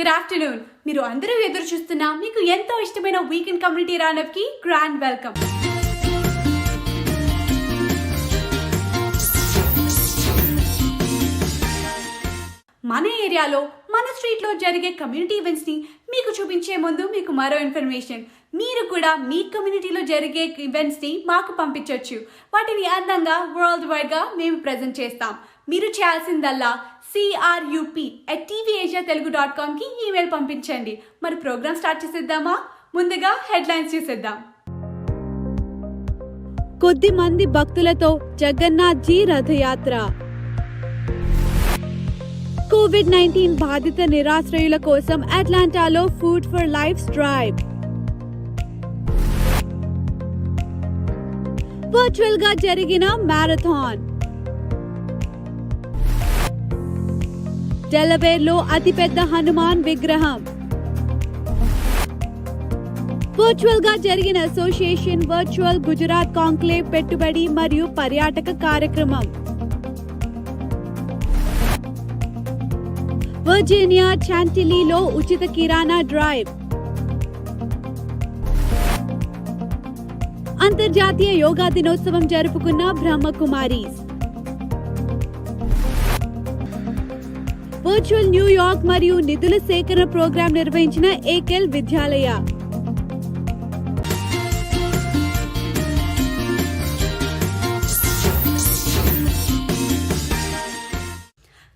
Good afternoon. మీరు అందరూ ఎదురు చూస్తున్న మీకు ఎంతో ఇష్టమైన వీకెండ్ కమ్యూనిటీ రౌండప్ కి గ్రాండ్ వెల్కమ్. మన ఏరియాలో మన స్ట్రీట్లో జరిగే కమ్యూనిటీ ఈవెంట్స్ని మీకు చూపించే ముందు మీకు మరో ఇన్ఫర్మేషన్. మీరు కూడా మీ కమ్యూనిటీలో జరిగే ఈవెంట్స్ని మాకు పంపించవచ్చు. వాటిని అందంగా వరల్డ్ వైడ్గా మేము ప్రజెంట్ చేస్తాం. మీరు చేయాల్సిందల్లా CRUP@tvasiatelugu.comకి ఈమెయిల్ పంపించండి. మరి ప్రోగ్రామ్ స్టార్ట్ చేసేద్దామా? ముందుగా హెడ్లైన్స్ చూసేద్దాం. కొద్ది మంది భక్తులతో జగన్నాథ్ జీ రథయాత్ర. కోవిడ్-19 బాధిత నిరాశ్రయుల కోసం అట్లాంటాలో food for life drive. Virtual గా జరిగిన మ్యారథాన్. డెలవేర్ లో అతిపెద్ద హనుమాన్ విగ్రహం. వర్చువల్ గా జరిగిన అసోసియేషన్ వర్చువల్ గుజరాత్ కాంక్లేవ్ పెట్టుబడి మరియు పర్యాటక కార్యక్రమం. వర్జీనియా చాంటిలీలో ఉచిత కిరాణా డ్రైవ్. అంతర్జాతీయ యోగా దినోత్సవం జరుపుకున్న బ్రహ్మకుమారీస్. వర్చువల్ న్యూయార్క్ మరియు నిధుల సేకరణ ప్రోగ్రాం నిర్వహించిన ఏకెల్ విద్యాలయ.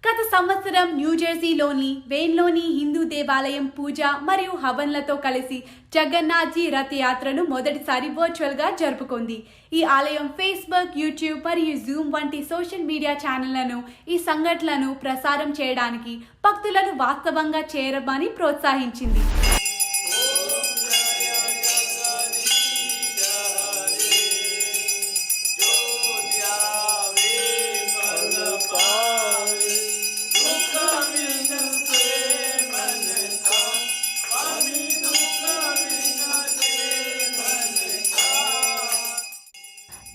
గత సంవత్సరం న్యూజెర్సీలోని వెయిన్లోని హిందూ దేవాలయం పూజ మరియు హవన్లతో కలిసి జగన్నాథ్జీ రథయాత్రను మొదటిసారి వర్చువల్గా జరుపుకుంది. ఈ ఆలయం ఫేస్బుక్, యూట్యూబ్ మరియు జూమ్ వంటి సోషల్ మీడియా ఛానళ్లను ఈ సంఘటనలను ప్రసారం చేయడానికి భక్తులను వాస్తవంగా చేరమని ప్రోత్సహించింది.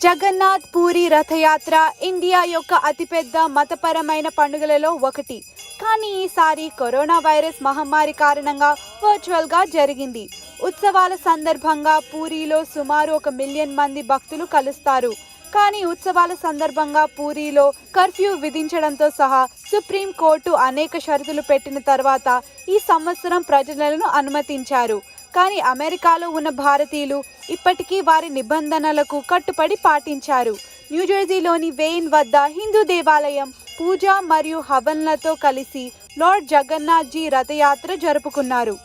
జగన్నాథ్ పూరి రథయాత్ర ఇండియా యొక్క అతిపెద్ద మతపరమైన పండుగలలో ఒకటి. కానీ ఈసారి కరోనా వైరస్ మహమ్మారి కారణంగా వర్చువల్గా జరిగింది. ఉత్సవాల సందర్భంగా పూరిలో సుమారు 1 మిలియన్ మంది భక్తులు కలుస్తారు. కానీ ఉత్సవాల సందర్భంగా పూరిలో కర్ఫ్యూ విధించడంతో సహా సుప్రీం కోర్టు అనేక షరతులు పెట్టిన తర్వాత ఈ సంవత్సరం ప్రజలను అనుమతించారు. కానీ అమెరికాలో ఉన్న భారతీయులు ఇప్పటికీ వారి నిబంధనలకు కట్టుబడి పాటించారు. న్యూజెర్సీలోని వెయిన్ వద్ద హిందూ దేవాలయం పూజ మరియు హవన్లతో కలిసి లార్డ్ జగన్నాథ్ జీ రథయాత్ర జరుపుకున్నారు.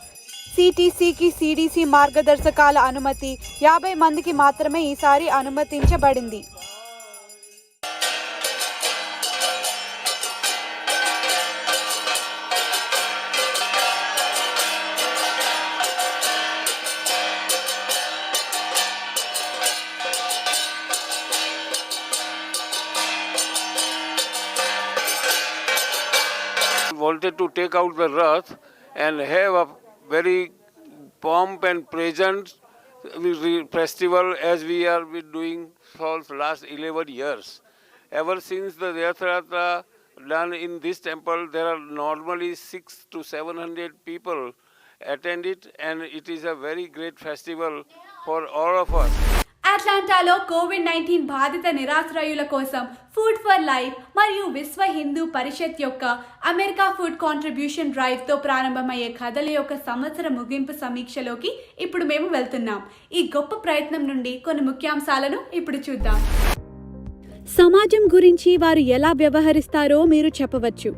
సిటీసీకి CDC మార్గదర్శకాల అనుమతి 50 మందికి మాత్రమే ఈసారి అనుమతించబడింది. Wanted to take out the Rath and have a very pomp and present festival as we are doing for the last 11 years. Ever since the Rath Yatra done in this temple, there are normally 600 to 700 people attend it, and it is a very great festival for all of us. అట్లాంటాలో కోవిడ్-19 బాధిత నిరాశ్రయుల కోసం food for life మరియు విశ్వ హిందూ పరిషత్ యొక్క America food contribution డ్రైవ్తో ప్రారంభమయ్యే కథల యొక్క సంవత్సర ముగింపు సమీక్షలోకి ఇప్పుడు మేము వెళ్తున్నాం. ఈ గొప్ప ప్రయత్నం నుండి కొన్ని ముఖ్యాంశాలను ఇప్పుడు చూద్దాం. సమాజం గురించి వారు ఎలా వ్యవహరిస్తారో మీరు చెప్పవచ్చు.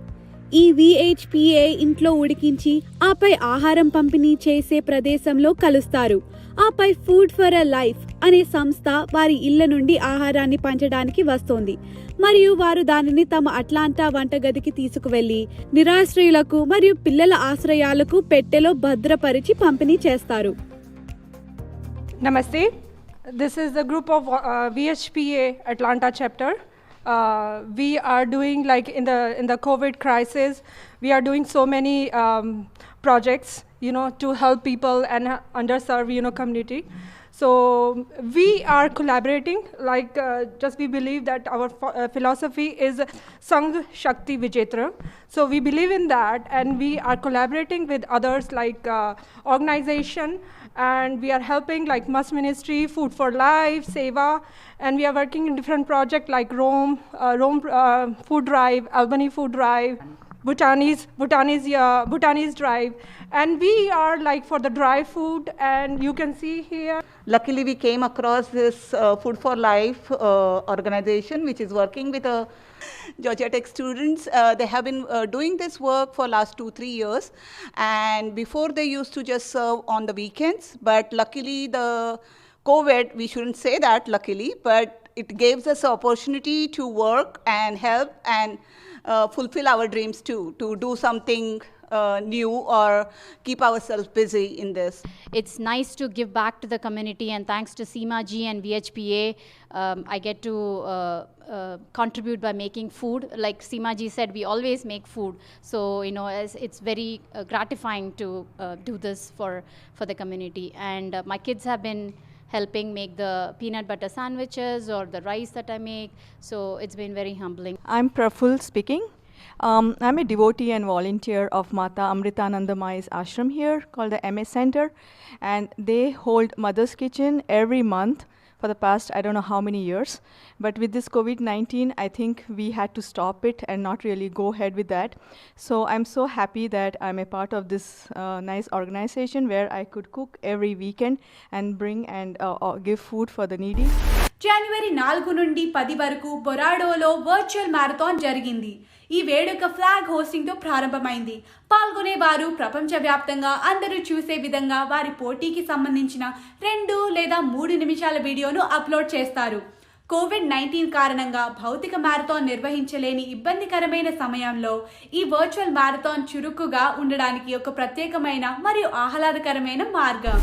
ఈ VHPA ఇంట్లో ఉడికించి ఆపై ఆహారం పంపిణీ చేసే ప్రదేశంలో కలుస్తారు. ఆపై ఫుడ్ ఫర్ లైఫ్ అనే సంస్థ వారి ఇళ్ల నుండి ఆహారాన్ని పంచడానికి వస్తోంది మరియు వారు దానిని తమ అట్లాంటా వంటగదికి తీసుకువెళ్లి నిరాశ్రయులకు మరియు పిల్లల ఆశ్రయాలకు పెట్టెలో భద్రపరిచి పంపిణీ చేస్తారు. Namaste. This is the group of VHPA Atlanta chapter. We are doing like in the COVID crisis, we are doing so many projects, to help people and underserved, community. So we are collaborating, just we believe that our philosophy is Sangh Shakti Vijetra. So we believe in that, and we are collaborating with others like organization, and we are helping like Must Ministry, Food for Life, Seva, and we are working in different projects like Rome Food Drive, Albany Food Drive, Bhutanese Drive, and we are like for the dry food, and you can see here. Luckily, we came across this Food for Life organization, which is working with Georgia Tech students. They have been doing this work for last 2-3 years, and before they used to just serve on the weekends, but luckily the COVID, we shouldn't say that luckily, but it gives us an opportunity to work and help and fulfill our dreams too, to do something new or keep ourselves busy in this. It's nice to give back to the community, and thanks to Seema ji and VHPA, I get to contribute by making food. Like Seema ji said, we always make food. So, you know, it's very gratifying to do this for the community. And my kids have been helping make the peanut butter sandwiches or the rice that I make. So it's been very humbling. I'm Praful speaking. I'm a devotee and volunteer of Mata Amritananda Mai's ashram here called the MS Center, and they hold Mother's Kitchen every month for the past I don't know how many years. But with this COVID-19, I think we had to stop it and not really go ahead with that. So I'm so happy that I'm a part of this nice organization where I could cook every weekend and bring and give food for the needy. జనవరి 4 నుండి 10 వరకు బొరాడోలో virtual marathon జరిగింది. ఈ వేడుక flag hosting తో ప్రారంభమైంది. పాల్గొనేవారు ప్రపంచవ్యాప్తంగా అందరూ చూసే విధంగా వారి పోటీకి సంబంధించిన 2 లేదా 3 నిమిషాల వీడియోను అప్లోడ్ చేస్తారు. కోవిడ్-19 కారణంగా భౌతిక మ్యారథాన్ నిర్వహించలేని ఇబ్బందికరమైన సమయంలో ఈ వర్చువల్ మ్యారథాన్ చురుకుగా ఉండడానికి ఒక ప్రత్యేకమైన మరియు ఆహ్లాదకరమైన మార్గం.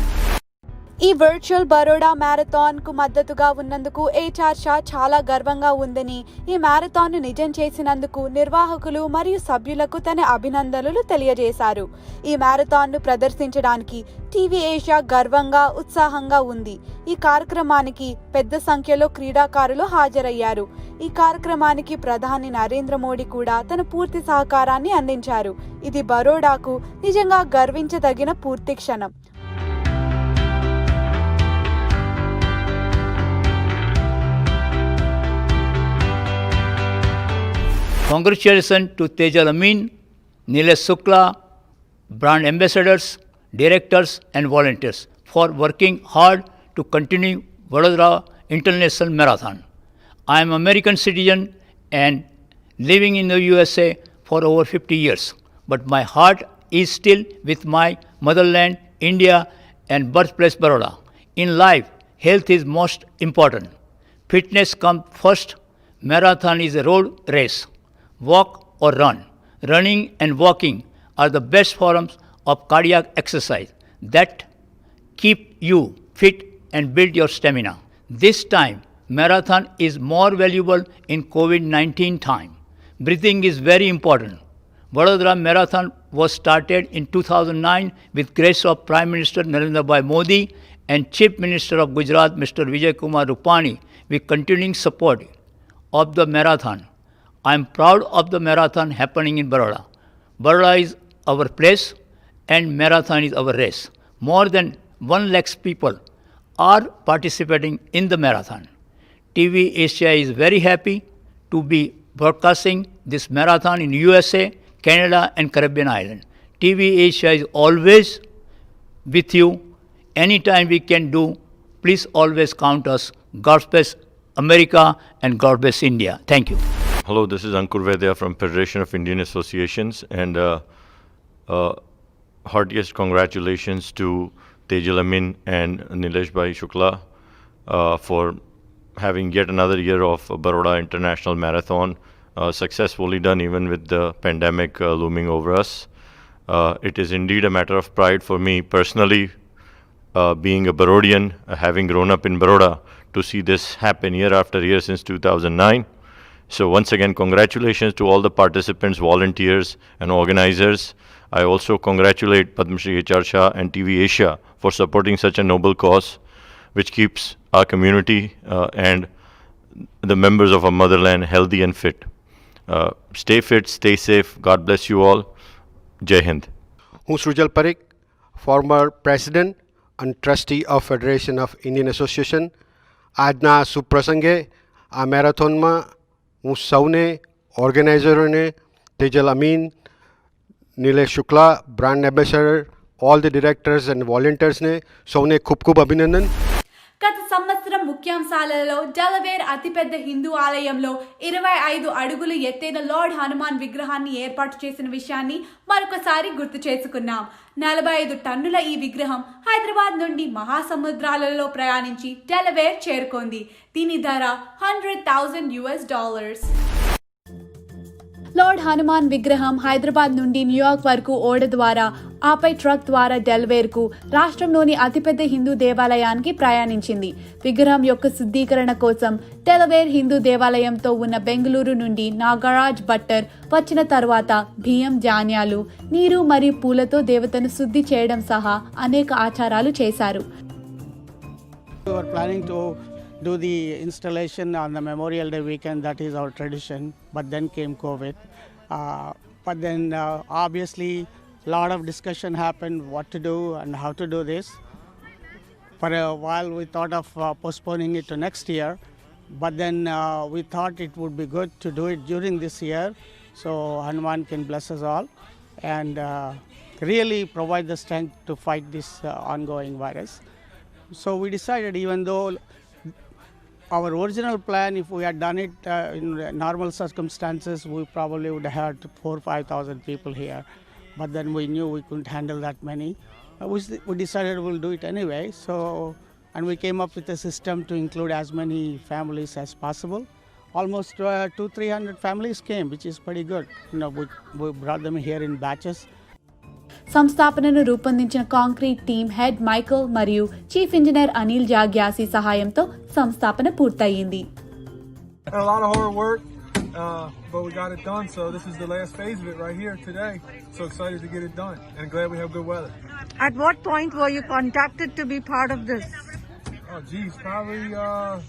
ఈ వర్చువల్ బరోడా మ్యారథాన్ కు మద్దతుగా ఉన్నందుకు HR షా చాలా గర్వంగా ఉందని, ఈ మ్యారథాన్ ను నిజం చేసినందుకు నిర్వాహకులు మరియు సభ్యులకు తన అభినందనలు తెలియజేశారు. ఈ మ్యారథాన్ ను ప్రదర్శించడానికి టీవీ ఏషియా గర్వంగా ఉత్సాహంగా ఉంది. ఈ కార్యక్రమానికి పెద్ద సంఖ్యలో క్రీడాకారులు హాజరయ్యారు. ఈ కార్యక్రమానికి ప్రధాని నరేంద్ర మోడీ కూడా తన పూర్తి సహకారాన్ని అందించారు. ఇది బరోడాకు నిజంగా గర్వించదగిన పూర్తి క్షణం. Congratulations to Tejal Amin, Nilesh Shukla, brand ambassadors, directors and volunteers for working hard to continue Vadodara International Marathon. I am American citizen and living in the USA for over 50 years, but my heart is still with my motherland, India, and birthplace Baroda. In life, health is most important. Fitness comes first. Marathon is a road race. Walk or run. Running and walking are the best forms of cardiac exercise that keep you fit and build your stamina. This time, marathon is more valuable in COVID-19 time. Breathing is very important. Vadodara Marathon was started in 2009 with grace of Prime Minister Narendra Bhai Modi and Chief Minister of Gujarat Mr. Vijay Kumar Rupani with continuing support of the marathon. I am proud of the marathon happening in Baroda. Baroda is our place and marathon is our race. More than 1 lakh people are participating in the marathon. TV Asia is very happy to be broadcasting this marathon in USA, Canada and Caribbean island. TV Asia is always with you. Anytime we can do, please always count us. God bless America and God bless India. Thank you. Hello, this is Ankur Vaidya from Federation of Indian Associations, and heartiest congratulations to Tejal Amin and Nilesh Bhai Shukla for having yet another year of Baroda International Marathon, successfully done even with the pandemic looming over us. It is indeed a matter of pride for me personally, being a Barodian, having grown up in Baroda, to see this happen year after year since 2009. So once again, congratulations to all the participants, volunteers and organizers. I also congratulate Padma Shri HR Shah and TV Asia for supporting such a noble cause. which keeps our community and the members of our motherland healthy and fit. Stay fit, stay safe. God bless you all. Jai Hind. હું Srujal Parikh, former president અને trustee of federation of Indian association. આજના આ શુભ પ્રસંગે આ મેરેથોનમાં હું સૌને, ઓર્ગેનાઇઝરોને, Tejal Amin, Nilesh Shukla, brand ambassador, all the directors and volunteers ne సౌనే खूब అభినందన్. గత సంవత్సరం ముఖ్యాంశాలలో డెలవేర్ అతిపెద్ద హిందూ ఆలయంలో 25 అడుగులు ఎత్తైన లార్డ్ హనుమాన్ విగ్రహాన్ని ఏర్పాటు చేసిన విషయాన్ని మరొకసారి గుర్తు చేసుకున్నాం. 45 టన్నుల ఈ విగ్రహం హైదరాబాద్ నుండి మహాసముద్రాలలో ప్రయాణించి డెలవేర్ చేరుకుంది. దీని ధర $100,000. లార్డ్ హనుమాన్ విగ్రహం హైదరాబాద్ నుండి న్యూయార్క్ వరకు ఓడ ద్వారా, ఆపై ట్రక్ ద్వారా డెలవేర్కు, రాష్ట్రంలోని అతిపెద్ద హిందూ దేవాలయానికి ప్రయాణించింది. విగ్రహం యొక్క శుద్ధీకరణ కోసం డెలవేర్ హిందూ దేవాలయంతో ఉన్న బెంగళూరు నుండి నాగరాజ్ భట్టర్ వచ్చిన తర్వాత బియ్యం, ధాన్యాలు, నీరు మరియు పూలతో దేవతను శుద్ధి చేయడం సహా అనేక ఆచారాలు చేశారు. Do the installation on the Memorial Day weekend, that is our tradition, but then came COVID. But then obviously a lot of discussion happened what to do and how to do this. For a while we thought of postponing it to next year, but then we thought it would be good to do it during this year, so Hanuman can bless us all and really provide the strength to fight this ongoing virus. So we decided, even though our original plan, if we had done it in normal circumstances, we probably would have had 4,000 or 5,000 people here. But then we knew we couldn't handle that many. We decided we'll do it anyway. So, and we came up with a system to include as many families as possible. Almost 200-300 families came, which is pretty good. You know, we brought them here in batches. సంస్థాపనను రూపొందించిన concrete team head Michael మరియు chief engineer Anil జాగ్యాసి సహాయంతో సంస్థాపన పూర్తయింది. A lot of hard work, but we got it done. So this is the last phase of it right here today. So excited to get it done, and glad we have good weather. At what point were you contacted to be part of this? Oh, geez, probably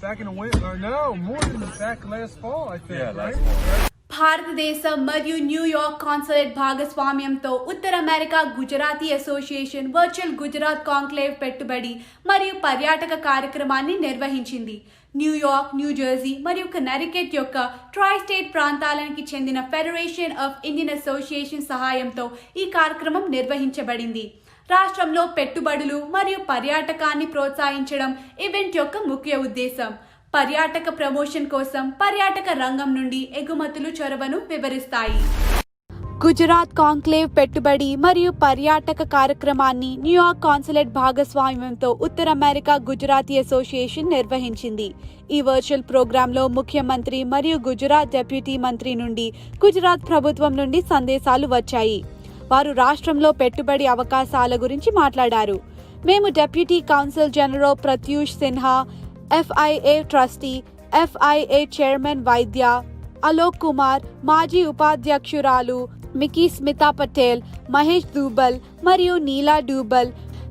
back in the winter. Or no, more than back last fall, I think. Yeah, right? భారతదేశం మరియు New York consulate భాగస్వామ్యంతో ఉత్తర America Gujarati association virtual Gujarat conclave పెట్టుబడి మరియు పర్యాటక కార్యక్రమాన్ని నిర్వహించింది. New York, New Jersey మరియు కనెరికట్ యొక్క ట్రై స్టేట్ ప్రాంతాలకు చెందిన ఫెడరేషన్ ఆఫ్ ఇండియన్ అసోసియేషన్ సహాయంతో ఈ కార్యక్రమం నిర్వహించబడింది. రాష్ట్రంలో పెట్టుబడులు మరియు పర్యాటకాన్ని ప్రోత్సహించడం ఈవెంట్ యొక్క ముఖ్య ఉద్దేశం. పర్యాటక ప్రమోషన్ కోసం పర్యాటక రంగం నుండి ఎగుమతులు చొరవను వివరిస్తాయి. గుజరాత్ కాంక్లేవ్ పెట్టుబడి మరియు పర్యాటక కార్యక్రమాన్ని న్యూయార్క్ కాన్సులేట్ భాగస్వామ్యంతో ఉత్తర అమెరికా గుజరాతీ అసోసియేషన్ నిర్వహించింది. ఈ వర్చువల్ ప్రోగ్రాంలో ముఖ్యమంత్రి మరియు గుజరాత్ డిప్యూటీ మంత్రి నుండి గుజరాత్ ప్రభుత్వం నుండి సందేశాలు వచ్చాయి. వారు రాష్ట్రంలో పెట్టుబడి అవకాశాల గురించి మాట్లాడారు. మేము deputy council general Pratyush Sinha, FIA trustee, FIA chairman వైద్య అలోక్ కుమార్, మాజీ ఉపాధ్యక్షురాలు మికీ స్మితా పటేల్, మహేష్ దూబల్ మరియు నీలా డూబల్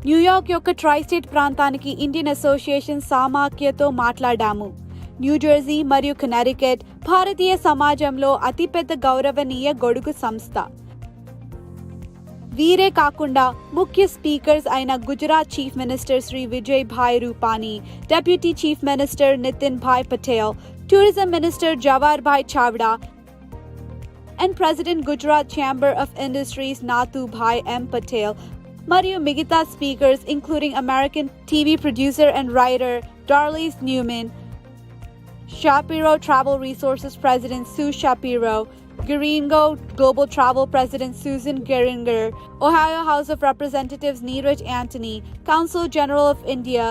న్యూయార్క్ యొక్క ట్రై స్టేట్ ప్రాంతానికి ఇండియన్ అసోసియేషన్ సమాఖ్యతో మాట్లాడాము. న్యూజెర్సీ మరియు కనెరికట్ భారతీయ సమాజంలో అతిపెద్ద గౌరవనీయ గొడుగు సంస్థ. వీరే కాకుండా ముఖ్య స్పీకర్స్ అయిన Gujarat chief minister Shri Vijay bhai Rupani, deputy chief minister Nitin bhai Patel, tourism minister Jawahar bhai Chavda and president Gujarat chamber of industries Nathu bhai M Patel మరియు మిగతా speakers including American TV producer and writer Darlis Newman, Shapiro Travel Resources President Sue Shapiro, Geringo Global Travel President Susan Geringer, Ohio House of Representatives Neeraj Antony, Consul General of India,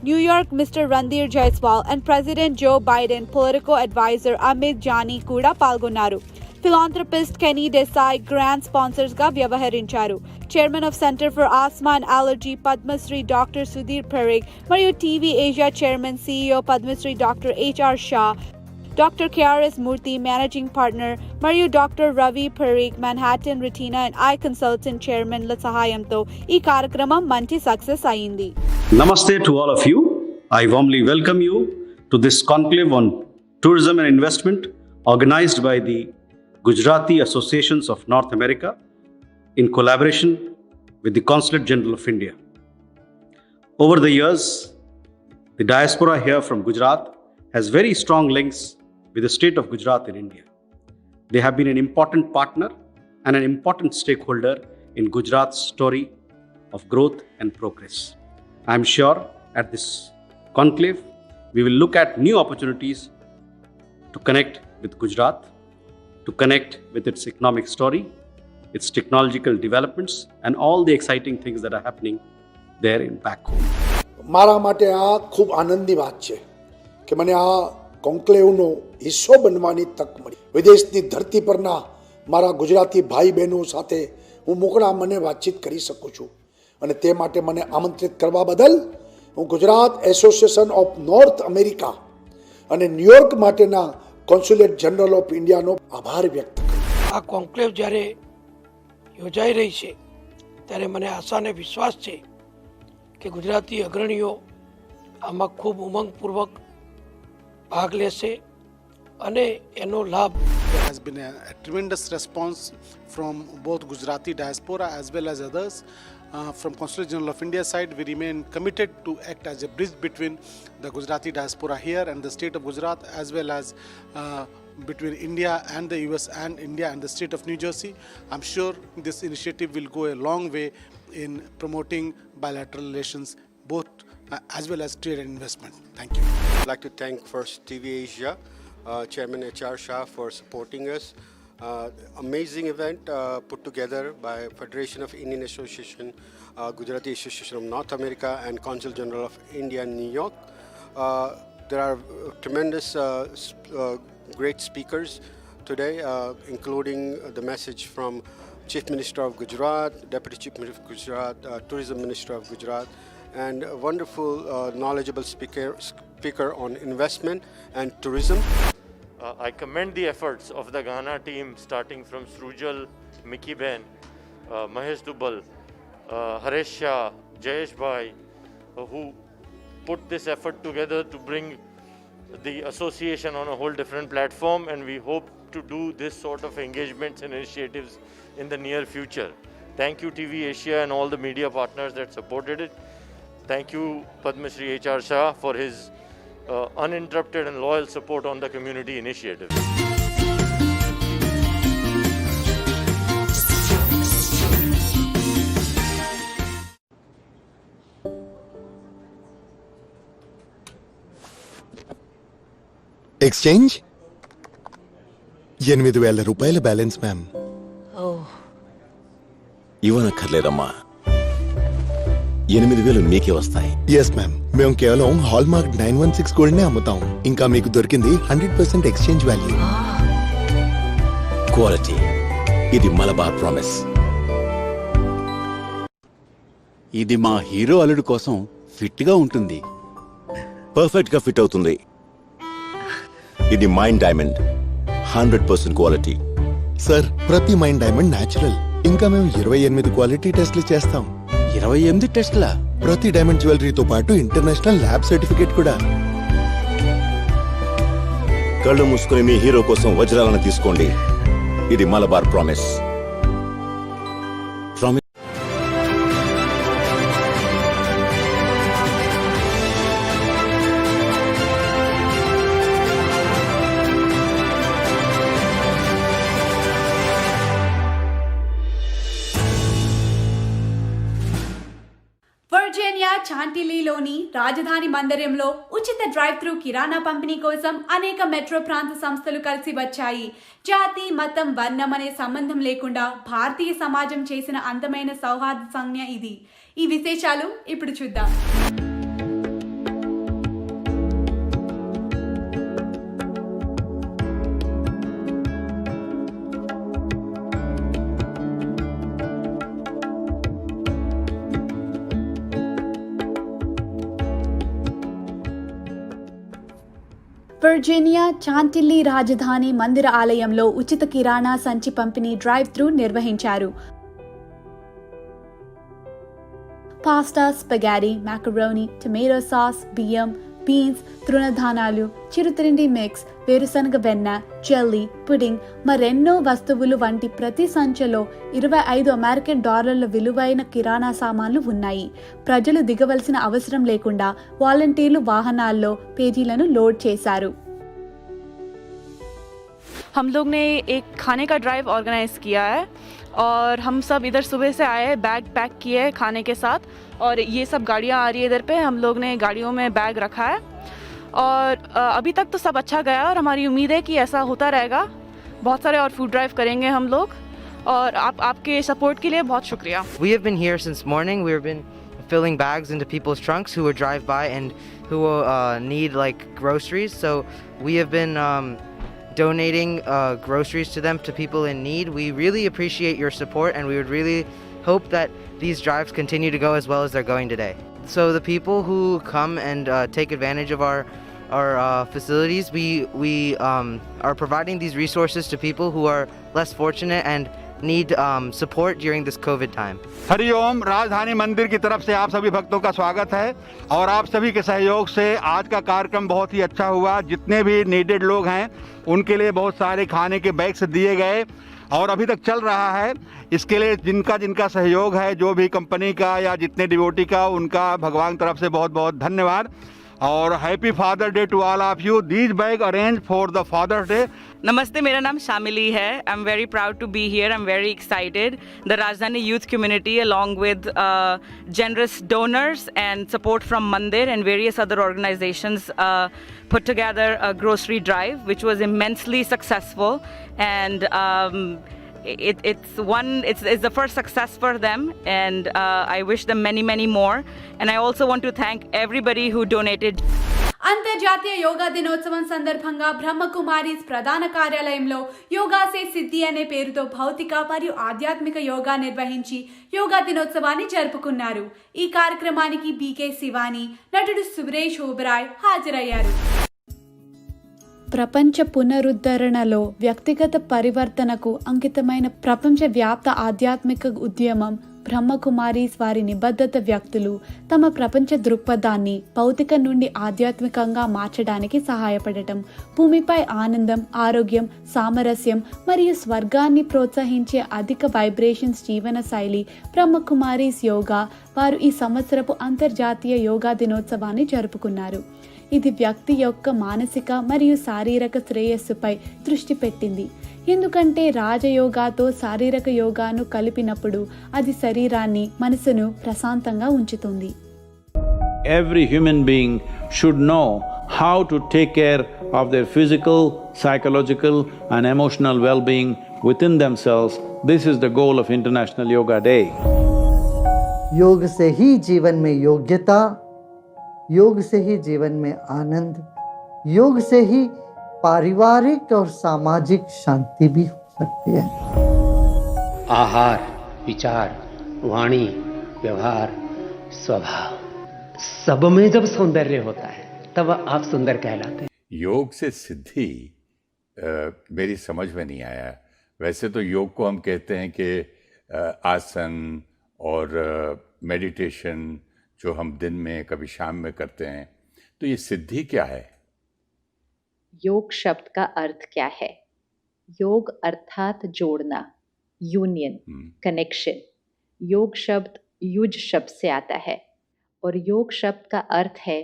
New York Mr. Randhir Jaiswal, and President Joe Biden Political Advisor Amit Jani kuda palgonnaru. Philanthropist Kenny Desai grant sponsors ga vyavaharincharu. Chairman of Center for Asthma and Allergy Padma Shri Dr. Sudhir Parikh మరియు TV Asia Chairman CEO Padma Shri Dr. HR Shah, Dr. KRS Murthy Managing Partner మరియు Dr. Ravi Parikh Manhattan Retina and Eye Consultant Chairman ల సహాయంతో ఈ కార్యక్రమం మంచి success అయింది. Namaste to all of you. I warmly welcome you to this conclave on tourism and investment organized by the Gujarati Associations of North America in collaboration with the Consulate General of India. Over the years, the diaspora here from Gujarat has very strong links with the state of Gujarat in India. They have been an important partner and an important stakeholder in Gujarat's story of growth and progress. I am sure at this conclave, we will look at new opportunities to connect with Gujarat, to connect with its economic story, its technological developments, and all the exciting things that are happening there in back home. મારા માટે આ ખૂબ આનંદની વાત છે કે મને આ કોન્ક્લેવનો હિસ્સો બનવાની તક મળી. વિદેશની ધરતી પરના મારા ગુજરાતી ભાઈ બહેનો સાથે હું મોકળા મને વાતચીત કરી શકું છું અને તે માટે મને આમંત્રિત કરવા બદલ હું Gujarat association of north America અને ન્યુયોર્ક માટેના કોન્સ્યુલેટ જનરલ ઓફ ઇન્ડિયાનો આભાર વ્યક્ત કરું. આ કોન્ક્લેવ જ્યારે યોજાઈ રહી છે ત્યારે મને આશા અને વિશ્વાસ છે કે ગુજરાતી અગ્રણીઓ આમાં ખૂબ ઉમંગપૂર્વક ભાગ લેશે અને એનો લાભ. There has been a tremendous response from both Gujarati diaspora as well as others. From Consulate General of India side, we remain committed to act as a bridge between the Gujarati diaspora here and the state of Gujarat, as well as between India and the US and India and the state of New Jersey. I'm sure this initiative will go a long way in promoting bilateral relations, both as well as trade and investment. Thank you. I'd like to thank first TV Asia, Chairman H.R. Shah for supporting us. Amazing event put together by Federation of Indian Association, Gujarati Association of North America and Consul General of India in New York. There are tremendous great speakers today, including the message from Chief Minister of Gujarat, Deputy Chief Minister of Gujarat, Tourism Minister of Gujarat, and a wonderful knowledgeable speaker on investment and tourism. I commend the efforts of the Ghana team, starting from Srujal, Mickey Ben, Mahesh Dubal, Haresh Shah, Jayesh Bhai, who put this effort together to bring the association on a whole different platform, and we hope to do this sort of engagements and initiatives in the near future. Thank you TV Asia and all the media partners that supported it. Thank you Padma Shri H.R. Shah for his uninterrupted and loyal support on the community initiative. Exchange 8,000 రూపాయల balance ma'am. ఇవ్వనక్కర్లేదమ్మా, 8,000 మీకే వస్తాయి. Yes ma'am, మేము కేవలం hall mark 916 gold నే అమ్ముతాం. ఇంకా మీకు దొరికింది 100% ఎక్స్చేంజ్ వాల్యూ. క్వాలిటీ, ఇది మలబార్ ప్రామిస్. ఇది మా హీరో అల్లుడు కోసం ఫిట్ గా ఉంటుంది. పర్ఫెక్ట్ గా ఫిట్ అవుతుంది. ఇది మైండ్ డైమండ్, 100% క్వాలిటీ. సార్, ప్రతి మైండ్ డైమండ్ న్యాచురల్. ఇంకా మేము 28 క్వాలిటీ టెస్ట్లు చేస్తాం. 28 టెస్ట్లా? ప్రతి డైమండ్ జ్యువెలరీతో పాటు ఇంటర్నేషనల్ ల్యాబ్ సర్టిఫికేట్ కూడా. కళ్ళు మూసుకుని మీ హీరో కోసం వజ్రాలను తీసుకోండి. ఇది మలబార్ ప్రామిస్. వర్జీనియా చాంటిలీలోని రాజధాని మందిరంలో ఉచిత డ్రైవ్ త్రూ కిరాణా పంపిణీ కోసం అనేక మెట్రో ప్రాంత సంస్థలు కలిసి వచ్చాయి. జాతి, మతం, వర్ణం అనే సంబంధం లేకుండా భారతీయ సమాజం చేసిన అందమైన సౌహార్ద సంజ్ఞ ఇది. ఈ విశేషాలు ఇప్పుడు చూద్దాం. వర్జీనియా చాంటిల్లీ రాజధాని మందిర ఆలయంలో ఉచిత కిరాణా సంచి పంపిణీ డ్రైవ్ త్రూ నిర్వహించారు. Pasta, spaghetti, macaroni, tomato sauce, బియ్యం, బీన్స్, తృణధాన్యాలు, చిరుతిండి మిక్స్, వేరుశనగ వెన్న, జెల్లీ, పుడింగ్, మరెన్నో వస్తువులు వంటి ప్రతి సంచిలో $25 విలువైన కిరాణా సామాన్లు ఉన్నాయి. ప్రజలు దిగవలసిన అవసరం లేకుండా వాలంటీర్లు వాహనాల్లో పేజీలను లోడ్ చేశారు. हम लोग ने एक खाने का ड्राइव ऑर्गेनाइज किया है और हम सब इधर सुबह से आए, बैग पैक किए हैं खाने के साथ और ये सब गाड़ियाँ आ रही है इधर पे. हम लोग ने गाड़ियों में बैग रखा है और अभी तक तो सब अच्छा गया और हमारी उम्मीद है कि ऐसा होता रहेगा. बहुत सारे और फूड ड्राइव करेंगे हम लोग और आपके सपोर्ट के लिए बहुत शुक्रिया. We have been here since morning. We have been filling bags into people's trunks who would drive by and who need like groceries. So we have been donating groceries to them, to people in need. We really appreciate your support and we would really hope that these drives continue to go as well as they're going today. So the people who come and take advantage of our facilities, we are providing these resources to people who are less fortunate and need support during this COVID time. Hariom. राजधानी मंदिर की तरफ से आप सभी भक्तों का स्वागत है और आप सभी के सहयोग से आज का कार्यक्रम बहुत ही अच्छा हुआ. जितने भी नीडेड लोग हैं उनके लिए बहुत सारे खाने के बैग्स दिए गए और अभी तक चल रहा है. इसके लिए जिनका जिनका सहयोग है, जो भी कंपनी का या जितने डिवोटी का, उनका भगवान की तरफ से बहुत बहुत धन्यवाद और happy Father Day to all of you. These bag arrange for the Father's Day. नमस्ते, मेरा नाम शामिली है. I am very proud to be here. I am very excited. The Rajdhani youth community along with generous donors and support from Mandir and various other organizations put together a grocery drive which was immensely successful and it's the first success for them and I wish them many more and I also want to thank everybody who donated. అంతర్జాతీయ యోగా దినోత్సవం సందర్భంగా బ్రహ్మకుమారీస్ ప్రధాన కార్యాలయంలో యోగా సే సిద్ధి అనే పేరుతో భౌతిక మరియు ఆధ్యాత్మిక యోగా నిర్వహించి యోగా దినోత్సవాన్ని జరుపుకున్నారు. ఈ కార్యక్రమానికి బీకే శివాని, నటుడు సురేష్ ఓబరాయ్ హాజరయ్యారు. ప్రపంచ పునరుద్ధరణలో వ్యక్తిగత పరివర్తనకు అంకితమైన ప్రపంచవ్యాప్త ఆధ్యాత్మిక ఉద్యమం బ్రహ్మకుమారీస్ వారి నిబద్ధత వ్యక్తులు తమ ప్రపంచ దృక్పథాన్ని భౌతిక నుండి ఆధ్యాత్మికంగా మార్చడానికి సహాయపడటం, భూమిపై ఆనందం, ఆరోగ్యం, సామరస్యం మరియు స్వర్గాన్ని ప్రోత్సహించే అధిక వైబ్రేషన్స్ జీవన శైలి బ్రహ్మకుమారీస్ యోగా. వారు ఈ సంవత్సరపు అంతర్జాతీయ యోగా దినోత్సవాన్ని జరుపుకున్నారు. ఇది వ్యక్తి యొక్క మానసిక మరియు శారీరక శ్రేయస్సుపై దృష్టి పెట్టింది. ఎందుకంటే రాజయోగాతో శారీరక యోగాను కలిపినప్పుడు అది శరీరాన్ని, మనసును ప్రశాంతంగా ఉంచుతుంది. Every human being should know how to take care of their physical, psychological and emotional well-being within themselves. This is the goal of International Yoga Day. योग से ही जीवन में योग्यता, योग से ही जीवन में आनंद, योग से ही पारिवारिक और सामाजिक शांति भी हो सकती है. आहार, विचार, वाणी, व्यवहार, स्वभाव, सब में जब सौंदर्य होता है तब आप सुंदर कहलाते हैं. योग से सिद्धि मेरी समझ में नहीं आया. वैसे तो योग को हम कहते हैं कि आसन और मेडिटेशन जो हम दिन में कभी शाम में करते हैं, तो ये सिद्धि क्या है? योग शब्द का अर्थ क्या है? योग अर्थात जोड़ना, यूनियन, कनेक्शन. योग शब्द युज शब्द से आता है और योग शब्द का अर्थ है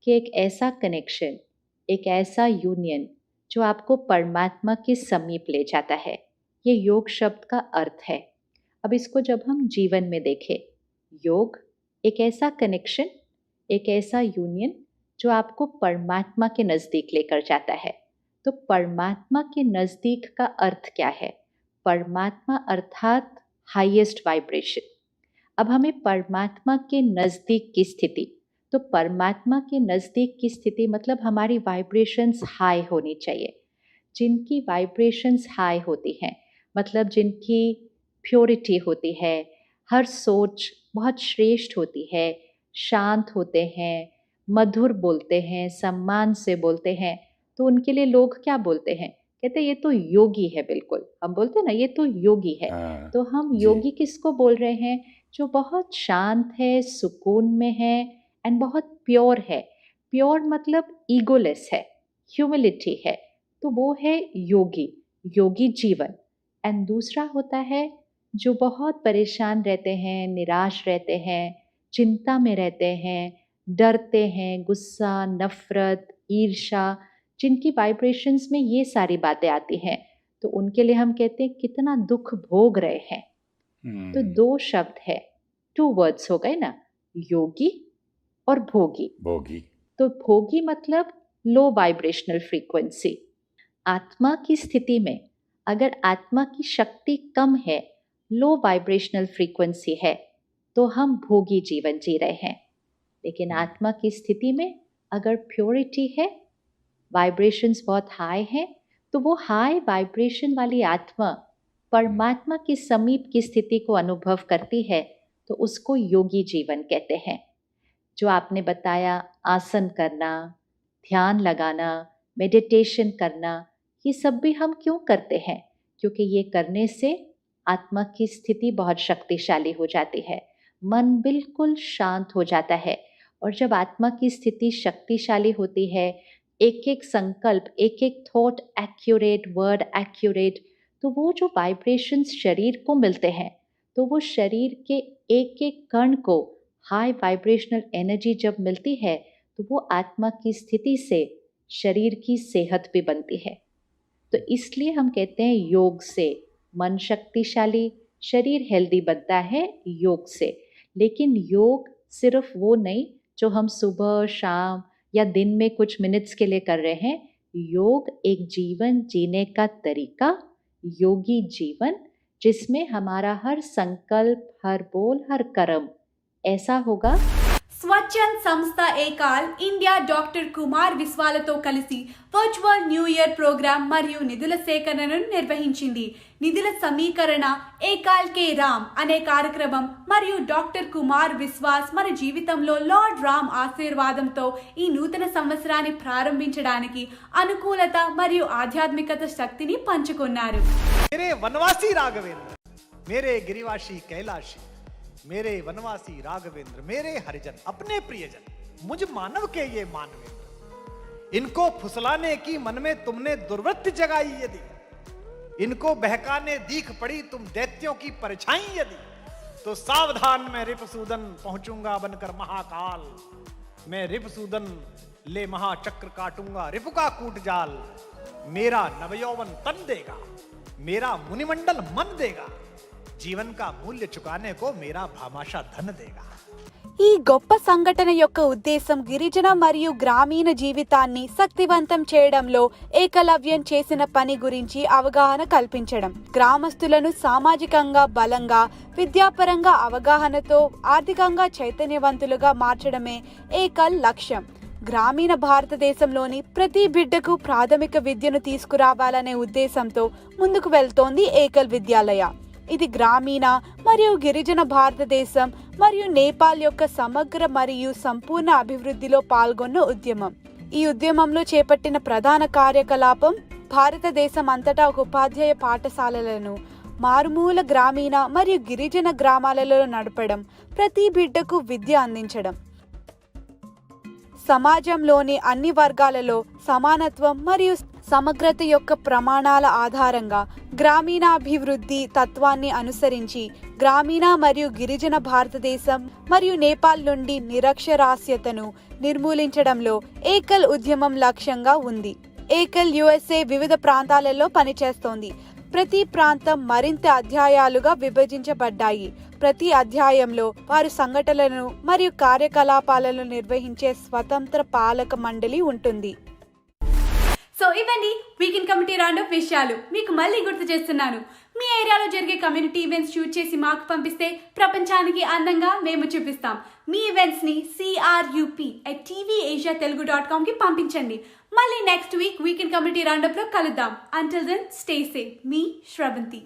कि एक ऐसा कनेक्शन, एक ऐसा यूनियन जो आपको परमात्मा के समीप ले जाता है. ये योग शब्द का अर्थ है. अब इसको जब हम जीवन में देखें, योग एक ऐसा कनेक्शन, एक ऐसा यूनियन जो आपको परमात्मा के नज़दीक लेकर जाता है. तो परमात्मा के नज़दीक का अर्थ क्या है? परमात्मा अर्थात हाईएस्ट वाइब्रेशन. अब हमें परमात्मा के नज़दीक की स्थिति, तो परमात्मा के नज़दीक की स्थिति मतलब हमारी वाइब्रेशंस हाई होनी चाहिए. जिनकी वाइब्रेशंस हाई होती हैं, मतलब जिनकी प्योरिटी होती है, हर सोच बहुत श्रेष्ठ होती है, शांत होते हैं, मधुर बोलते हैं, सम्मान से बोलते हैं, तो उनके लिए लोग क्या बोलते हैं? कहते ये तो योगी है. बिल्कुल हम बोलते हैं ना, ये तो योगी है. तो हम योगी किसको बोल रहे हैं? जो बहुत शांत है, सुकून में है एंड बहुत प्योर है. प्योर मतलब ईगोलेस है, ह्यूमिलिटी है, तो वो है योगी, योगी जीवन। एंड दूसरा होता है जो बहुत परेशान रहते हैं, निराश रहते हैं, चिंता में रहते हैं, डरते हैं, गुस्सा, नफरत, ईर्ष्या, जिनकी वाइब्रेशंस में ये सारी बातें आती हैं, तो उनके लिए हम कहते हैं कितना दुख भोग रहे हैं। तो दो शब्द है, 2 वर्ड्स हो गए ना, योगी और भोगी। भोगी तो भोगी मतलब लो वाइब्रेशनल फ्रीक्वेंसी। आत्मा की स्थिति में अगर आत्मा की शक्ति कम है, लो वाइब्रेशनल फ्रीक्वेंसी है, तो हम भोगी जीवन जी रहे हैं। लेकिन आत्मा की स्थिति में अगर प्योरिटी है, वाइब्रेशंस बहुत हाई हैं, तो वो हाई वाइब्रेशन वाली आत्मा परमात्मा की समीप की स्थिति को अनुभव करती है, तो उसको योगी जीवन कहते हैं। जो आपने बताया, आसन करना, ध्यान लगाना, मेडिटेशन करना, ये सब भी हम क्यों करते हैं? क्योंकि ये करने से आत्मा की स्थिति बहुत शक्तिशाली हो जाती है, मन बिल्कुल शांत हो जाता है। और जब आत्मा की स्थिति शक्तिशाली होती है, एक एक संकल्प, एक एक थॉट एक्यूरेट, वर्ड एक्यूरेट, तो वो जो वाइब्रेशंस शरीर को मिलते हैं, तो वो शरीर के एक एक कण को हाई वाइब्रेशनल एनर्जी जब मिलती है, तो वो आत्मा की स्थिति से शरीर की सेहत भी बनती है। तो इसलिए हम कहते हैं योग से मन शक्तिशाली, शरीर हेल्दी बनता है योग से। लेकिन योग सिर्फ वो नहीं जो हम सुबह, शाम या दिन में कुछ मिनट्स के लिए कर रहे हैं। योग एक जीवन जीने का तरीका, योगी जीवन, जिसमें हमारा हर संकल्प, हर बोल, हर कर्म ऐसा होगा। స్వచ్ఛంద్ సంస్థ ఏకాల్ ఇండియా డాక్టర్ కుమార్ విశ్వాలతో కలిసి వర్చువల్ న్యూ ఇయర్ ప్రోగ్రాం మరియు నిధుల సేకరణను నిర్వహించింది. నిధుల సమీకరణ ఏకాల్ కే రామ్ అనే కార్యక్రమం మరియు డాక్టర్ కుమార్ విశ్వాస్ మన జీవితంలో లార్డ్ రామ్ ఆశీర్వాదంతో ఈ నూతన సంవత్సరాన్ని ప్రారంభించడానికి అనుకూలత మరియు ఆధ్యాత్మికత శక్తిని పంచుకున్నారు. मेरे वनवासी राघवेंद्र, मेरे गिरिवासी कैलाशी, मेरे वनवासी राघवेंद्र, मेरे हरिजन, अपने प्रियजन, मुझ मानव के ये मानवेंद्र, इनको फुसलाने की मन में तुमने दुर्वृत्ति जगाई यदि, इनको बहकाने दीख पड़ी तुम दैत्यों की परछाई यदि, तो सावधान, मैं रिपुसूदन पहुंचूंगा बनकर महाकाल। मैं रिपुसूदन ले महाचक्र काटूंगा रिपु का कूट जाल। मेरा नवयौवन तन देगा, मेरा मुनिमंडल मन देगा, జీవన్ కా మూల్య చుకానే కో మేరా భామాషా ధన్ దేగా. ఈ గొప్ప సంఘటన యొక్క ఉద్దేశం గిరిజన మరియు గ్రామీణ జీవితాన్ని శక్తివంతం చేయడంలో ఏకలవ్యం చేసిన పని గురించి అవగాహన కల్పించడం, గ్రామస్తులను సామాజికంగా బలంగా, విద్యాపరంగా అవగాహనతో ఆర్థికంగా చైతన్యవంతులుగా మార్చడమే ఏకల్ లక్ష్యం. గ్రామీణ భారతదేశంలోని ప్రతి బిడ్డకు ప్రాథమిక విద్యను తీసుకురావాలనే ఉద్దేశంతో ముందుకు వెళ్తోంది ఏకల్ విద్యాలయ. ఇది గ్రామీణ మరియు గిరిజన భారతదేశం మరియు నేపాల్ యొక్క సమగ్ర మరియు సంపూర్ణ అభివృద్ధిలో పాల్గొన్న ఉద్యమం. ఈ ఉద్యమంలో చేపట్టిన ప్రధాన కార్యకలాపం భారతదేశం అంతటా ఒక ఉపాధ్యాయ పాఠశాలలను మారుమూల గ్రామీణ మరియు గిరిజన గ్రామాలలో నడపడం, ప్రతి బిడ్డకు విద్య అందించడం, సమాజంలోని అన్ని వర్గాలలో సమానత్వం మరియు సమగ్రత యొక్క ప్రమాణాల ఆధారంగా గ్రామీణాభివృద్ధి తత్వాన్ని అనుసరించి గ్రామీణ మరియు గిరిజన భారతదేశం మరియు నేపాల్ నుండి నిరక్షరాస్యతను నిర్మూలించడంలో ఏకల్ ఉద్యమం లక్ష్యంగా ఉంది. ఏకల్ యుఎస్ఏ వివిధ ప్రాంతాలలో పనిచేస్తోంది. ప్రతి ప్రాంతం మరింత అధ్యాయాలుగా విభజించబడ్డాయి. ప్రతి అధ్యాయంలో వారు సంఘటనలను మరియు కార్యకలాపాలను నిర్వహించే స్వతంత్ర పాలక మండలి ఉంటుంది. సో ఇవన్నీ వీకెండ్ కమిటీ రౌండప్ విషయాలు. మీకు మళ్ళీ గుర్తు చేస్తున్నాను, మీ ఏరియాలో జరిగే కమ్యూనిటీ ఈవెంట్స్ షూట్ చేసి మాకు పంపిస్తే ప్రపంచానికి అందంగా మేము చూపిస్తాం. మీ ఈవెంట్స్ని CRUP@tvasiatelugu.com కి పంపించండి. మళ్ళీ నెక్స్ట్ వీక్ వీకెండ్ కమ్యూనిటీ రౌండప్లో కలుద్దాం. Until then stay safe. మీ శ్రవంతి.